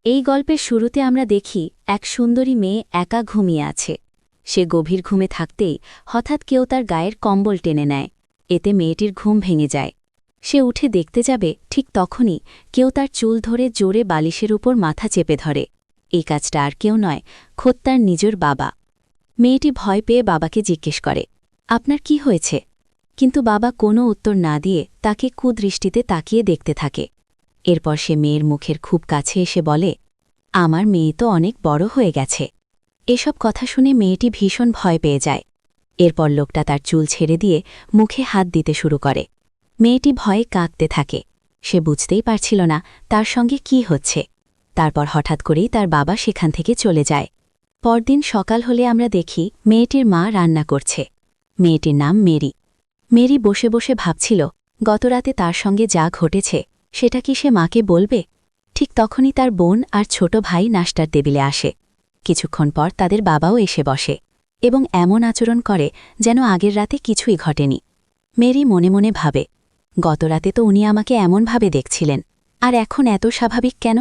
এই গল্পের শুরুতে আমরা দেখি এক সুন্দরী মেয়ে একা ঘুমিয়ে আছে। সে গভীর ঘুমে থাকতেই হঠাৎ কেউ তার গায়ের কম্বল টেনে নেয়। এতে মেয়েটির ঘুম ভেঙে যায়। সে উঠে দেখতে যাবে, ঠিক তখনই কেউ তার চুল ধরে জোরে বালিশের উপর মাথা চেপে ধরে। এই কাজটা আর কেউ নয়, খোদ তার নিজের বাবা। মেয়েটি ভয় পেয়ে বাবাকে জিজ্ঞেস করে, আপনার কি হয়েছে? কিন্তু বাবা কোনো উত্তর না দিয়ে তাকে কুদৃষ্টিতে তাকিয়ে দেখতে থাকে। এরপর সে মেয়ের মুখের খুব কাছে এসে বলে, আমার মেয়ে তো অনেক বড় হয়ে গেছে। এসব কথা শুনে মেয়েটি ভীষণ ভয় পেয়ে যায়। এরপর লোকটা তার চুল ছেড়ে দিয়ে মুখে হাত দিতে শুরু করে। মেয়েটি ভয়ে কাঁদতে থাকে। সে বুঝতেই পারছিল না তার সঙ্গে কি হচ্ছে। তারপর হঠাৎ করেই তার বাবা সেখান থেকে চলে যায়। পরদিন সকাল হলে আমরা দেখি মেয়েটির মা রান্না করছে। মেয়েটির নাম মেরি। মেরি বসে বসে ভাবছিল গতরাতে তার সঙ্গে যা ঘটেছে সেটা কি সে মাকে বলবে। ঠিক তখনই তার বোন আর ছোট ভাই নাস্তার টেবিলে আসে। কিছুক্ষণ পর তাদের বাবাও এসে বসে এবং এমন আচরণ করে যেন আগের রাতে কিছুই ঘটেনি। মেরি মনে মনে ভাবে, গতরাতে তো উনি আমাকে এমনভাবে দেখছিলেন, আর এখন এত স্বাভাবিক কেন?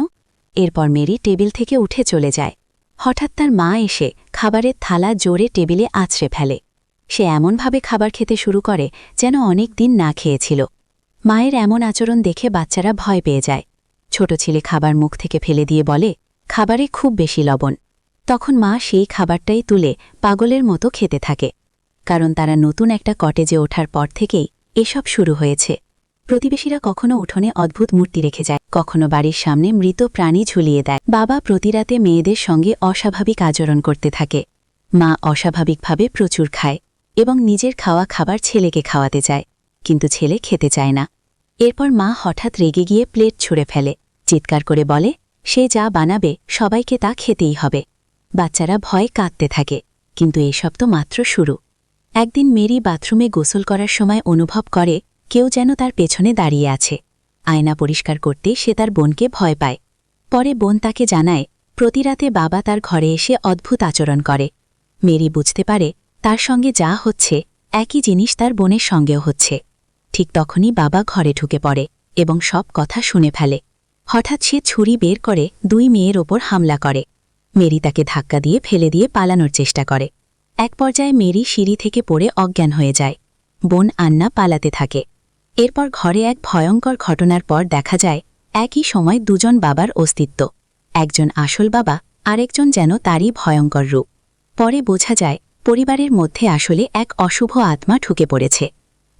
এরপর মেরি টেবিল থেকে উঠে চলে যায়। হঠাৎ তার মা এসে খাবারের থালা জোরে টেবিলে আছড়ে ফেলে। সে এমনভাবে খাবার খেতে শুরু করে যেন অনেক দিন না খেয়েছিল। মায়ের এমন আচরণ দেখে বাচ্চারা ভয় পেয়ে যায়। ছোট ছেলে খাবার মুখ থেকে ফেলে দিয়ে বলে, খাবারে খুব বেশি লবণ। তখন মা সেই খাবারটাই তুলে পাগলের মতো খেতে থাকে। কারণ তারা নতুন একটা কটেজে ওঠার পর থেকেই এসব শুরু হয়েছে। প্রতিবেশীরা কখনো উঠোনে অদ্ভুত মূর্তি রেখে যায়, কখনো বাড়ির সামনে মৃত প্রাণী ঝুলিয়ে দেয়। বাবা প্রতিরাতে মেয়েদের সঙ্গে অস্বাভাবিক আচরণ করতে থাকে। মা অস্বাভাবিকভাবে প্রচুর খায় এবং নিজের খাওয়া খাবার ছেলেকে খাওয়াতে চায়, কিন্তু ছেলে খেতে চায় না। এরপর মা হঠাৎ রেগে গিয়ে প্লেট ছুঁড়ে ফেলে, চিৎকার করে বলে, সে যা বানাবে সবাইকে তা খেতেই হবে। বাচ্চারা ভয়ে কাঁদতে থাকে, কিন্তু এসব তো মাত্র শুরু। একদিন মেরি বাথরুমে গোসল করার সময় অনুভব করে কেউ যেন তার পেছনে দাঁড়িয়ে আছে। আয়না পরিষ্কার করতে সে তার বোনকে ভয় পায়। পরে বোন তাকে জানায়, প্রতিরাতে বাবা তার ঘরে এসে অদ্ভুত আচরণ করে। মেরি বুঝতে পারে তার সঙ্গে যা হচ্ছে একই জিনিস তার বোনের সঙ্গেও হচ্ছে। ঠিক তখনই বাবা ঘরে ঢুকে পড়ে এবং সব কথা শুনে ফেলে। হঠাৎ সে ছুরি বের করে দুই মেয়ের ওপর হামলা করে। মেরি তাকে ধাক্কা দিয়ে ফেলে দিয়ে পালানোর চেষ্টা করে। এক পর্যায়ে মেরি সিঁড়ি থেকে পড়ে অজ্ঞান হয়ে যায়। বোন আন্না পালাতে থাকে। এরপর ঘরে এক ভয়ঙ্কর ঘটনার পর দেখা যায় একই সময় দুজন বাবার অস্তিত্ব। একজন আসল বাবা, আরেকজন যেন তারই ভয়ঙ্কর রূপ। পরে বোঝা যায় পরিবারের মধ্যে আসলে এক অশুভ আত্মা ঢুকে পড়েছে।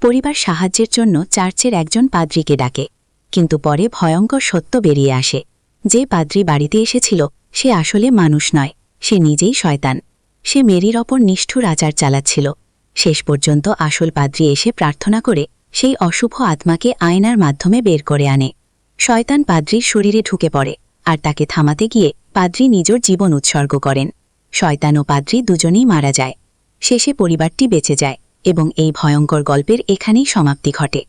পরিবার সাহায্যের জন্য চার্চের একজন পাদ্রীকে ডাকে, কিন্তু পরে ভয়ঙ্কর সত্য বেরিয়ে আসে। যে পাদ্রী বাড়িতে এসেছিল সে আসলে মানুষ নয়, সে নিজেই শয়তান। সে মেরির ওপর নিষ্ঠুর আচার চালাচ্ছিল। শেষ পর্যন্ত আসল পাদ্রী এসে প্রার্থনা করে সেই অশুভ আত্মাকে আয়নার মাধ্যমে বের করে আনে। শয়তান পাদ্রীর শরীরে ঢুকে পড়ে, আর তাকে থামাতে গিয়ে পাদ্রী নিজের জীবন উৎসর্গ করেন। শয়তান ও পাদ্রী দুজনেই মারা যায়। শেষে পরিবারটি বেঁচে যায় এবং এই ভয়ঙ্কর গল্পের এখানেই সমাপ্তি ঘটে।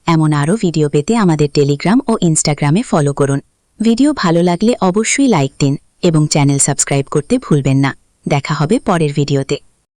এমন আরও ভিডিও পেতে আমাদের টেলিগ্রাম ও ইনস্টাগ্রামে ফলো করুন। ভিডিও ভালো লাগলে অবশ্যই লাইক দিন এবং চ্যানেল সাবস্ক্রাইব করতে ভুলবেন না। দেখা হবে পরের ভিডিওতে।